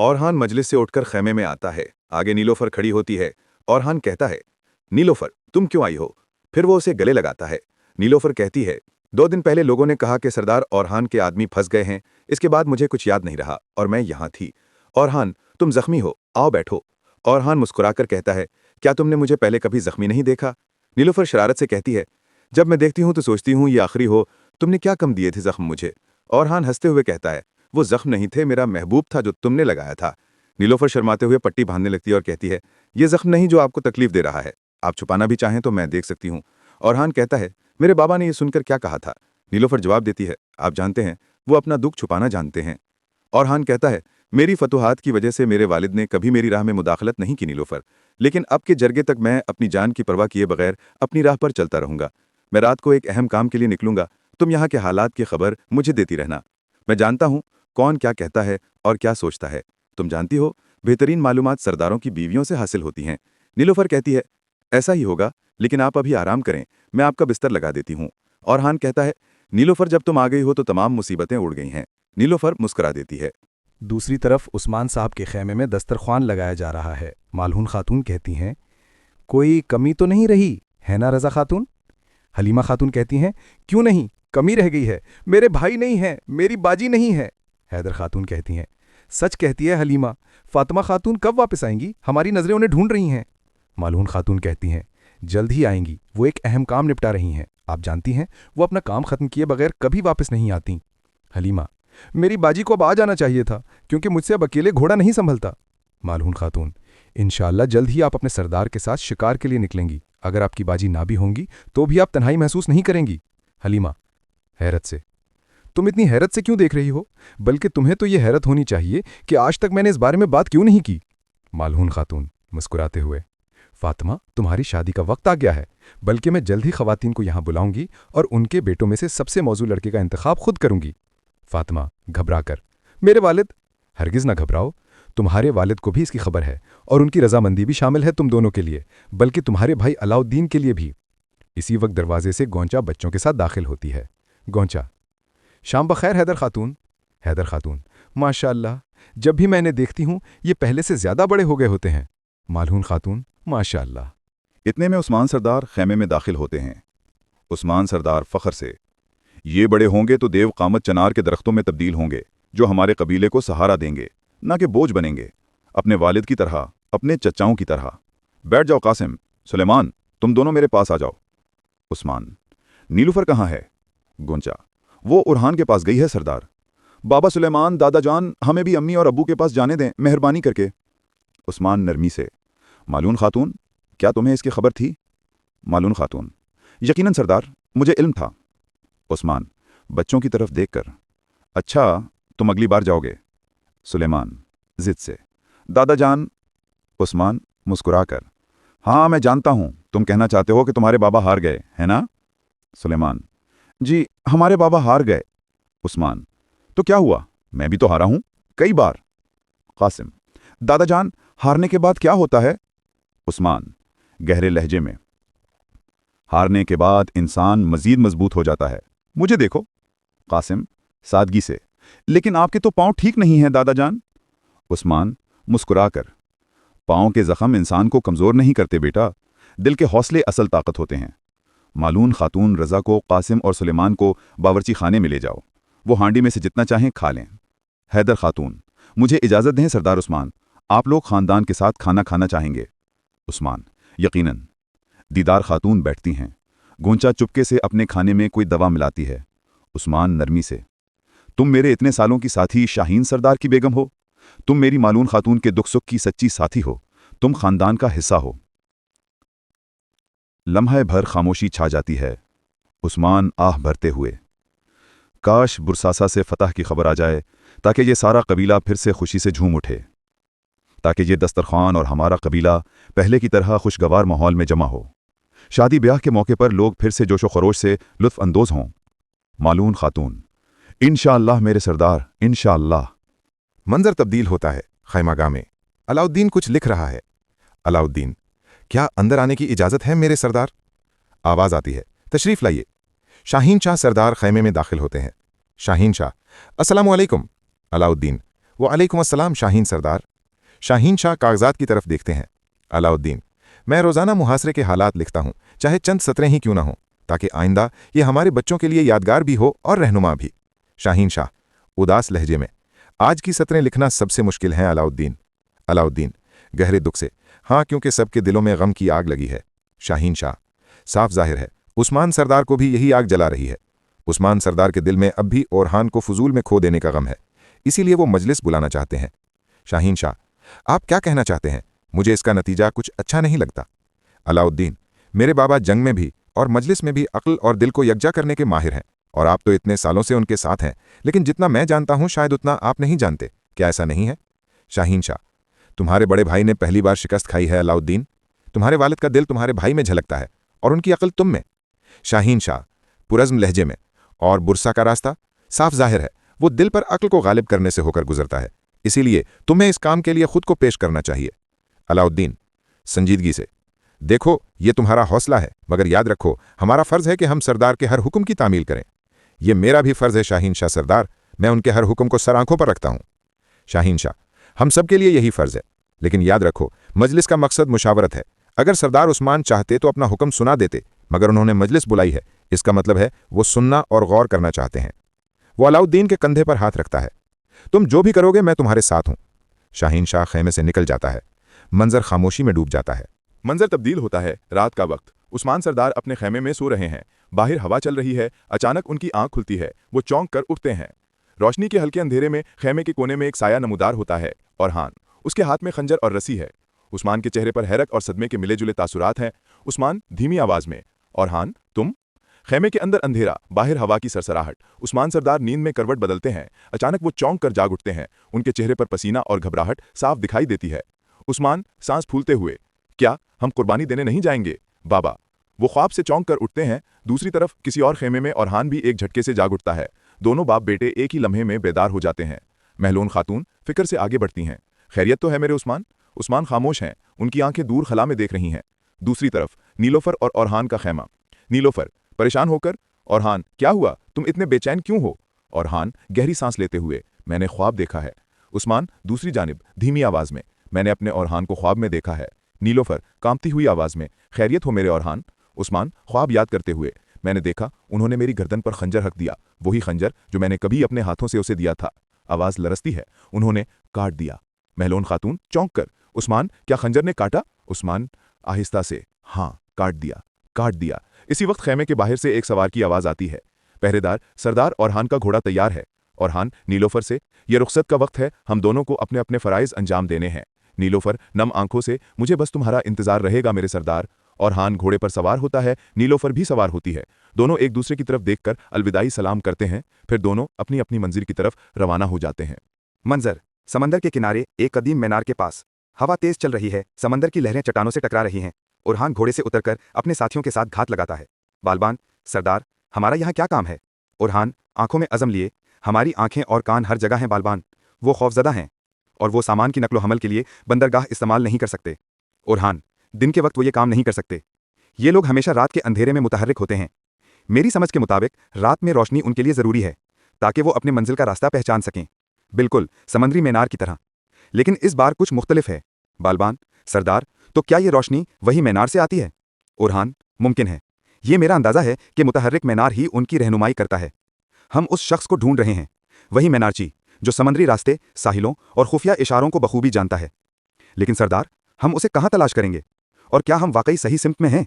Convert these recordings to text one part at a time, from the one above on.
औरहान मजलिस से उठकर खेमे में आता है। आगे नीलोफर खड़ी होती है। औरहान कहता है, नीलोफर तुम क्यों आई हो? फिर वो उसे गले लगाता है। नीलोफर कहती है, 2 दिन पहले लोगों ने कहा कि सरदार औरहान के आदमी फंस गए हैं। इसके बाद मुझे कुछ याद नहीं रहा और मैं यहाँ थी। औरहान तुम जख्मी हो, आओ बैठो। औरहान मुस्कुराकर कहता है, क्या तुमने मुझे पहले कभी जख्मी नहीं देखा? नीलोफर शरारत से कहती है, जब मैं देखती हूँ तो सोचती हूँ ये आखिरी हो। तुमने क्या कम दिए थे जख्म मुझे? औरहान हंसते हुए कहता है, वो जख्म नहीं थे, मेरा महबूब था जो तुमने लगाया था। नीलोफर शर्माते हुए पट्टी बांधने लगती है और कहती है, ये जख्म नहीं जो आपको तकलीफ दे रहा है। आप छुपाना भी चाहें तो मैं देख सकती हूँ। औरहान कहता है, मेरे बाबा ने यह सुनकर क्या कहा था? नीलोफर जवाब देती है, आप जानते हैं, वो अपना दुख छुपाना जानते हैं। औरहान कहता है, मेरी फतुहात की वजह से मेरे वालिद ने कभी मेरी राह में मुदाखलत नहीं की नीलोफर, लेकिन अब के जरगे तक मैं अपनी जान की परवाह किए बगैर अपनी राह पर चलता रहूंगा। मैं रात को एक अहम काम के लिए निकलूंगा। तुम यहाँ के हालात की खबर मुझे देती रहना। मैं जानता हूँ कौन क्या कहता है और क्या सोचता है। तुम जानती हो, बेहतरीन मालूमात सरदारों की बीवियों से हासिल होती हैं। नीलोफर कहती है, ऐसा ही होगा, लेकिन आप अभी आराम करें, मैं आपका बिस्तर लगा देती हूँ। औरहान कहता है, नीलोफर जब तुम आ गई हो तो तमाम मुसीबतें उड़ गई हैं। नीलोफर मुस्कुरा देती है। दूसरी तरफ उस्मान साहब के खेमे में दस्तरख्वान लगाया जा रहा है। मालहून खातून कहती हैं, कोई कमी तो नहीं रही है ना रज़ा खातून? हलीमा खातून कहती हैं, क्यों नहीं, कमी रह गई है। मेरे भाई नहीं हैं, मेरी बाजी नहीं है। हैदर खातून कहती हैं, सच कहती है हलीमा, फातिमा खातून कब वापस आएंगी? हमारी नज़रें उन्हें ढूंढ रही हैं। मालहून खातून कहती हैं, जल्द ही आएंगी, वो एक अहम काम निपटा रही हैं। आप जानती हैं, वो अपना काम ख़त्म किए बगैर कभी वापस नहीं आती। हलीमा, मेरी बाजी को अब आ जाना चाहिए था, क्योंकि मुझसे अब अकेले घोड़ा नहीं संभलता। मालहून खातून, इंशाअल्लाह जल्द ही आप अपने सरदार के साथ शिकार के लिए निकलेंगी। अगर आपकी बाजी ना भी होंगी तो भी आप तन्हाई महसूस नहीं करेंगी। हलीमा हैरत से, तुम इतनी हैरत से क्यों देख रही हो? बल्कि तुम्हें तो यह हैरत होनी चाहिए कि आज तक मैंने इस बारे में बात क्यों नहीं की। मालहून खातून मुस्कुराते हुए, फातिमा तुम्हारी शादी का वक्त आ गया है, बल्कि मैं जल्द ही खवातीन को यहाँ बुलाऊंगी और उनके बेटों में से सबसे मौजू लड़के का इंतखाब खुद करूंगी। फातिमा घबराकर, मेरे वालिद? हरगिज़ ना घबराओ, तुम्हारे वालिद को भी इसकी खबर है और उनकी रजामंदी भी शामिल है तुम दोनों के लिए, बल्कि तुम्हारे भाई अलाउद्दीन के लिए भी। इसी वक्त दरवाजे से गौंचा बच्चों के साथ दाखिल होती है। गौंचा, शाम बखैर हैदर खातून। हैदर खातून, माशाअल्लाह, जब भी मैंने देखती हूँ ये पहले से ज़्यादा बड़े हो गए होते हैं। मालहून खातून, माशाअल्लाह। इतने में उस्मान सरदार खेमे में दाखिल होते हैं। उस्मान सरदार फ़ख्र से, ये बड़े होंगे तो देव कामत चनार के दरख्तों में तब्दील होंगे, जो हमारे कबीले को सहारा देंगे, ना कि बोझ बनेंगे, अपने वालिद की तरह, अपने चचाओं की तरह। बैठ जाओ कासिम, सुलेमान, तुम दोनों मेरे पास आ जाओ। उस्मान, नीलूफर कहाँ है? गोंचा, वो उरहान के पास गई है सरदार। बाबा सुलेमान, दादा जान, हमें भी अम्मी और अब्बू के पास जाने दें, मेहरबानी करके। उस्मान नरमी से, मालून खातून, क्या तुम्हें इसकी खबर थी? मालून खातून, यकीनन सरदार, मुझे इल्म था। उस्मान बच्चों की तरफ देखकर, अच्छा तुम अगली बार जाओगे। सुलेमान जिद से, दादा जान। उस्मान मुस्कुराकर, हाँ मैं जानता हूं, तुम कहना चाहते हो कि तुम्हारे बाबा हार गए है ना? सुलेमान, जी हमारे बाबा हार गए। उस्मान, तो क्या हुआ? मैं भी तो हारा हूं, कई बार। कासिम, दादा जान, हारने के बाद क्या होता है? उस्मान गहरे लहजे में, हारने के बाद इंसान मजीद मजबूत हो जाता है, मुझे देखो। कासिम सादगी से, लेकिन आपके तो पांव ठीक नहीं हैं दादा जान। उस्मान मुस्कुराकर, पांव के जख्म इंसान को कमज़ोर नहीं करते बेटा, दिल के हौसले असल ताकत होते हैं। मालून खातून रज़ा को, कासिम और सुलेमान को बावर्ची खाने में ले जाओ, वो हांडी में से जितना चाहें खा लें। हैदर खातून, मुझे इजाज़त दें सरदार उस्मान, आप लोग ख़ानदान के साथ खाना खाना चाहेंगे। उस्मान, यकीनन। दीदार खातून बैठती हैं। गोंचा चुपके से अपने खाने में कोई दवा मिलाती है। उस्मान नरमी से, तुम मेरे इतने सालों की साथी शाहीन सरदार की बेगम हो, तुम मेरी मालून खातून के दुख सुख की सच्ची साथी हो, तुम खानदान का हिस्सा हो। लम्हे भर खामोशी छा जाती है। उस्मान आह भरते हुए, काश बुरसासा से फतह की खबर आ जाए, ताकि ये सारा कबीला फिर से खुशी से झूम उठे, ताकि ये दस्तरखान और हमारा कबीला पहले की तरह खुशगवार माहौल में जमा हो, शादी ब्याह के मौके पर लोग फिर से जोशो खरोश से लुत्फ अंदोज हों। मालून खातून, इंशाअल्लाह मेरे सरदार, इंशाअल्लाह। मंजर तब्दील होता है खैमागाह में। अलाउद्दीन कुछ लिख रहा है। अलाउद्दीन, क्या अंदर आने की इजाज़त है मेरे सरदार? आवाज़ आती है, तशरीफ़ लाइए। शाहीन शाह सरदार खैमे में दाखिल होते हैं। शाहीन शाह, अस्सलामु अलैकुम। अलाउद्दीन, वालेकुम अस्सलाम शाहीन सरदार। शाहीन शाह कागजात की तरफ देखते हैं। अलाउद्दीन, मैं रोज़ाना मुहासरे के हालात लिखता हूँ, चाहे चंद सतरें ही क्यों ना हों, ताकि आइंदा ये हमारे बच्चों के लिए यादगार भी हो और रहनुमा भी। शाहीन शाह उदास लहजे में, आज की सतरें लिखना सबसे मुश्किल है अलाउद्दीन। अलाउद्दीन गहरे दुख से, हाँ, क्योंकि सबके दिलों में गम की आग लगी है। शाहीन शाह साफ जाहिर है उस्मान सरदार को भी यही आग जला रही है। उस्मान सरदार के दिल में अब भी ओरहान को फजूल में खो देने का गम है, इसीलिए वो मजलिस बुलाना चाहते हैं। शाहीन शाह, आप क्या कहना चाहते हैं? मुझे इसका नतीजा कुछ अच्छा नहीं लगता। अलाउद्दीन, मेरे बाबा जंग में भी और मजलिस में भी अक्ल और दिल को यकजा करने के माहिर हैं, और आप तो इतने सालों से उनके साथ हैं, लेकिन जितना मैं जानता हूं शायद उतना आप नहीं जानते। क्या ऐसा नहीं है? शाहीन शाह, तुम्हारे बड़े भाई ने पहली बार शिकस्त खाई है अलाउद्दीन। तुम्हारे वालिद का दिल तुम्हारे भाई में झलकता है और उनकी अक्ल तुम में। शाहीन शाह पुरज़्म लहजे में, और बुरसा का रास्ता साफ जाहिर है वो दिल पर अक्ल को गालिब करने से होकर गुजरता है, इसीलिए तुम्हें इस काम के लिए खुद को पेश करना चाहिए। अलाउद्दीन संजीदगी से, देखो ये तुम्हारा हौसला है, मगर याद रखो हमारा फ़र्ज़ है कि हम सरदार के हर हुक्म की तामील करें। ये मेरा भी फ़र्ज़ है शाहीन शाह सरदार, मैं उनके हर हुक्म को सर आंखों पर रखता हूँ। शाहीन शाह, हम सब के लिए यही फ़र्ज़ है, लेकिन याद रखो मजलिस का मकसद मुशावरत है। अगर सरदार उस्मान चाहते तो अपना हुक्म सुना देते, मगर उन्होंने मजलिस बुलाई है, इसका मतलब है वो सुनना और गौर करना चाहते हैं। वो अलाउद्दीन के कंधे पर हाथ रखता है। तुम जो भी करोगे मैं तुम्हारे साथ हूं। शाहीन शाह खेमे से निकल जाता है। मंजर खामोशी में डूब जाता है। मंजर तब्दील होता है। रात का वक्त। उस्मान सरदार अपने खेमे में सो रहे हैं। बाहर हवा चल रही है। अचानक उनकी आंख खुलती है। वो चौंक कर उठते हैं। रोशनी के हल्के अंधेरे में खेमे के कोने में एक साया नमूदार होता है। ओरहान, उसके हाथ में खंजर और रस्सी है। उस्मान के चेहरे पर हैरत और सदमे के मिले जुले तासुरात हैं। उस्मान धीमी आवाज में, ओरहान तुम? खेमे के अंदर अंधेरा, बाहर हवा की सरसराहट। उस्मान सरदार नींद में करवट बदलते हैं। अचानक वो चौंक कर जाग उठते हैं। उनके चेहरे पर पसीना और घबराहट साफ दिखाई देती है। उस्मान सांस फूलते हुए, क्या हम कुर्बानी देने नहीं जाएंगे बाबा? वो ख्वाब से चौंक कर उठते हैं। दूसरी तरफ किसी और खेमे में ओरहान भी एक झटके से जाग उठता है। दोनों बाप बेटे एक ही लम्हे में बेदार हो जाते हैं। महलून खातून फिक्र से आगे बढ़ती हैं। खैरियत तो है मेरे उस्मान? उस्मान खामोश हैं। उनकी आंखें दूर खला में देख रही हैं। दूसरी तरफ नीलोफर और ओरहान का खेमा। नीलोफर परेशान होकर, ओरहान क्या हुआ, तुम इतने बेचैन क्यों हो? ओरहान गहरी सांस लेते हुए, मैंने ख्वाब देखा है। उस्मान दूसरी जानिब धीमी आवाज में, मैंने अपने ओरहान को ख्वाब में देखा है। नीलोफर कांपती हुई आवाज में, खैरियत हो मेरे ओरहान? उस्मान ख्वाब याद करते हुए, मैंने देखा उन्होंने मेरी गर्दन पर खंजर रख दिया, वही खंजर जो मैंने कभी अपने हाथों से उसे दिया था। आवाज लरसती है, उन्होंने काट दिया। महलोन खातून चौंक कर, उस्मान क्या खंजर ने काटा? उस्मान आहिस्ता से, हाँ काट दिया, काट दिया। इसी वक्त खेमे के बाहर से एक सवार की आवाज आती है। पहरेदार, सरदार ओरहान का घोड़ा तैयार है। ओरहान नीलोफर से, यह रुखसत का वक्त है, हम दोनों को अपने अपने फराइज अंजाम देने हैं। नीलोफर नम आंखों से, मुझे बस तुम्हारा इंतजार रहेगा मेरे सरदार। ओरहान घोड़े पर सवार होता है, नीलोफर भी सवार होती है। दोनों एक दूसरे की तरफ देखकर अलविदाई सलाम करते हैं, फिर दोनों अपनी अपनी मंजिल की तरफ रवाना हो जाते हैं। मंजर समंदर के किनारे एक कदीम मीनार के पास। हवा तेज चल रही है, समंदर की लहरें चट्टानों से टकरा रही हैं। ओरहान घोड़े से उतरकर अपने साथियों के साथ घात लगाता है। बालबान, सरदार, हमारा यहाँ क्या काम है? ओरहान आंखों में अज़म लिए, हमारी आंखें और कान हर जगह हैं बालबान। वो खौफजदा हैं और वो सामान की नकलो हमल के लिए बंदरगाह इस्तेमाल नहीं कर सकते। ओरहान, दिन के वक्त वो ये काम नहीं कर सकते। ये लोग हमेशा रात के अंधेरे में मुतहर्रिक होते हैं। मेरी समझ के मुताबिक रात में रोशनी उनके लिए ज़रूरी है, ताकि वो अपने मंजिल का रास्ता पहचान सकें, बिल्कुल समंदरी मीनार की तरह। लेकिन इस बार कुछ मुख्तलिफ है। बालबान, सरदार, तो क्या ये रोशनी वही मीनार से आती है? ओरहान, मुमकिन है। ये मेरा अंदाज़ा है कि मुतहर्रिक मीनार ही उनकी रहनुमाई करता है। हम उस शख्स को ढूंढ रहे हैं, वही मीनारची जो समंदरी रास्ते, साहिलों और खुफिया इशारों को बखूबी जानता है। लेकिन सरदार, हम उसे कहाँ तलाश करेंगे, और क्या हम वाकई सही सिमत में हैं?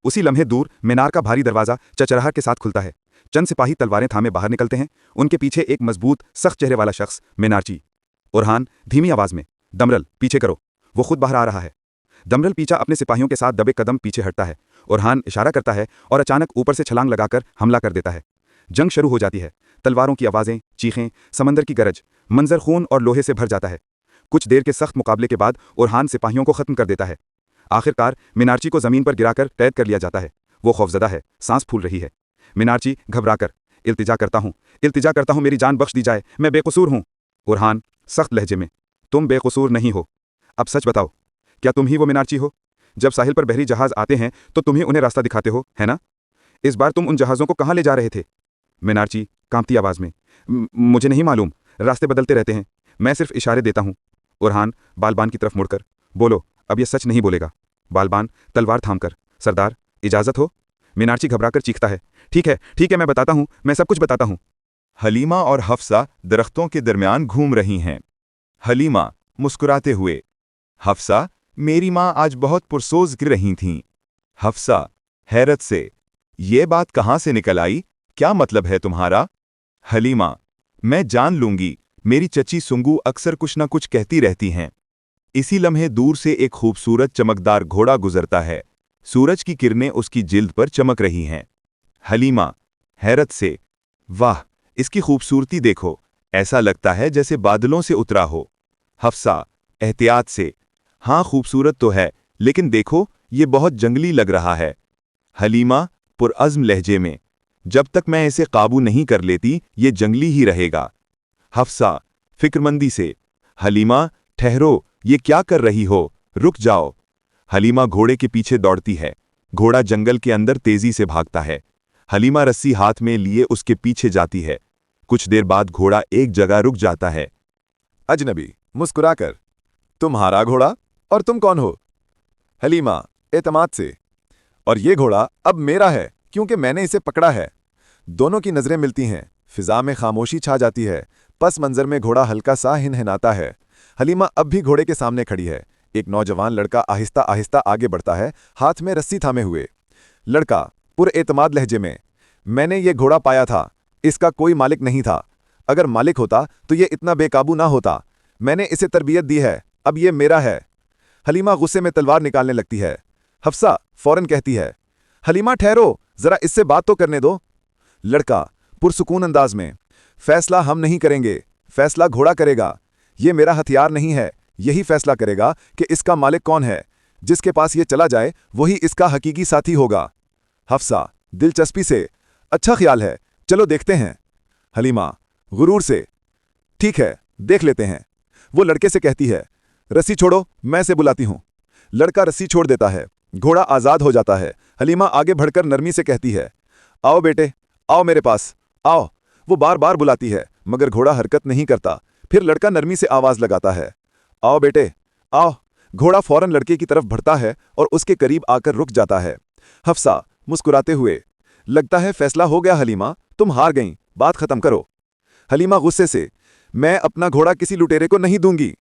उसी लम्हे दूर मीनार का भारी दरवाज़ा चचराहट के साथ खुलता है। चंद सिपाही तलवारें थामे बाहर निकलते हैं। उनके पीछे एक मजबूत सख्त चेहरे वाला शख्स, मीनारची। ओरहान धीमी आवाज में, दमरल पीछे करो, वो खुद बाहर आ रहा है। दमरल पीछा अपने सिपाहियों के साथ दबे कदम पीछे हटता है। ओरहान इशारा करता है और अचानक ऊपर से छलांग लगाकर हमला कर देता है। जंग शुरू हो जाती है। तलवारों की आवाज़ें, चीखें, समंदर की गरज, मंजर खून और लोहे से भर जाता है। कुछ देर के सख्त मुकाबले के बाद ओरहान सिपाहियों को खत्म कर देता है। आखिरकार मीनारची को जमीन पर गिराकर कैद कर लिया जाता है। वो खौफजदा है, सांस फूल रही है। मीनारची घबराकर, इल्तिजा करता हूँ मेरी जान बख्श दी जाए, मैं बेकसूर हूँ। ओरहान सख्त लहजे में, तुम बेकसूर नहीं हो। अब सच बताओ, क्या तुम ही वो मीनारची हो? जब साहिल पर बहरी जहाज आते हैं तो तुम ही उन्हें रास्ता दिखाते हो, है ना? इस बार तुम उन जहाज़ों को कहाँ ले जा रहे थे? मीनारची कांपती आवाज़ में, मुझे नहीं मालूम, रास्ते बदलते रहते हैं। मैं सिर्फ इशारे देता हूँ। उरहान बालबान की तरफ मुड़कर, बोलो, अब यह सच नहीं बोलेगा। बालबान तलवार थामकर, सरदार, इजाज़त हो? मीनाक्षी घबराकर चीखता है, ठीक है, मैं बताता हूँ, मैं सब कुछ बताता हूँ। हलीमा और हफ्सा दरख्तों के दरमियान घूम रही हैं। हलीमा मुस्कुराते हुए, हफ्सा, मेरी माँ आज बहुत पुरसोज गिर रही थीं। हफ्सा हैरत से, ये बात कहाँ से निकल आई? क्या मतलब है तुम्हारा? हलीमा, मैं जान लूंगी, मेरी चची सुंगू अक्सर कुछ न कुछ कहती रहती हैं। इसी लम्हे दूर से एक खूबसूरत चमकदार घोड़ा गुजरता है। सूरज की किरणें उसकी जिल्द पर चमक रही हैं। हलीमा हैरत से, वाह, इसकी खूबसूरती देखो, ऐसा लगता है जैसे बादलों से उतरा हो। हफ्सा एहतियात से, हाँ खूबसूरत तो है, लेकिन देखो ये बहुत जंगली लग रहा है। हलीमा पुरअज़्म लहजे में, जब तक मैं इसे काबू नहीं कर लेती ये जंगली ही रहेगा। हफ्सा फिक्रमंदी से, हलीमा ठहरो, ये क्या कर रही हो, रुक जाओ। हलीमा घोड़े के पीछे दौड़ती है। घोड़ा जंगल के अंदर तेजी से भागता है। हलीमा रस्सी हाथ में लिए उसके पीछे जाती है। कुछ देर बाद घोड़ा एक जगह रुक जाता है। अजनबी मुस्कुराकर, तुम्हारा घोड़ा? और तुम कौन हो? हलीमा एतमाद से, और ये घोड़ा अब मेरा है क्योंकि मैंने इसे पकड़ा है। दोनों की नजरें मिलती हैं। फिजा में खामोशी छा जाती है। पस मंजर में घोड़ा हल्का सा हिनहिनाता है। हलीमा अब भी घोड़े के सामने खड़ी है। एक नौजवान लड़का आहिस्ता आहिस्ता आगे बढ़ता है, हाथ में रस्सी थामे हुए। लड़का पुरएतमाद लहजे में, मैंने ये घोड़ा पाया था, इसका कोई मालिक नहीं था। अगर मालिक होता तो ये इतना बेकाबू ना होता। मैंने इसे तरबियत दी है, अब ये मेरा है। हलीमा गुस्से में तलवार निकालने लगती है। हफ्सा फौरन कहती है, हलीमा ठहरो, जरा इससे बात तो करने दो। लड़का पुरसुकून अंदाज में, फैसला हम नहीं करेंगे, फैसला घोड़ा करेगा। ये मेरा हथियार नहीं है, यही फैसला करेगा कि इसका मालिक कौन है। जिसके पास ये चला जाए वही इसका हकीकी साथी होगा। हफ्सा दिलचस्पी से, अच्छा ख्याल है, चलो देखते हैं। हलीमा गुरूर से, ठीक है, देख लेते हैं। वो लड़के से कहती है, रस्सी छोड़ो, मैं से बुलाती हूं। लड़का रस्सी छोड़ देता है। घोड़ा आजाद हो जाता है। हलीमा आगे बढ़कर नरमी से कहती है, आओ बेटे, आओ मेरे पास, आओ। वो बार बार बुलाती है मगर घोड़ा हरकत नहीं करता। फिर लड़का नरमी से आवाज लगाता है, आओ बेटे, आओ। घोड़ा फौरन लड़के की तरफ बढ़ता है और उसके करीब आकर रुक जाता है। हफ्सा मुस्कुराते हुए, लगता है फैसला हो गया हलीमा, तुम हार गईं, बात खत्म करो। हलीमा गुस्से से, मैं अपना घोड़ा किसी लुटेरे को नहीं दूंगी।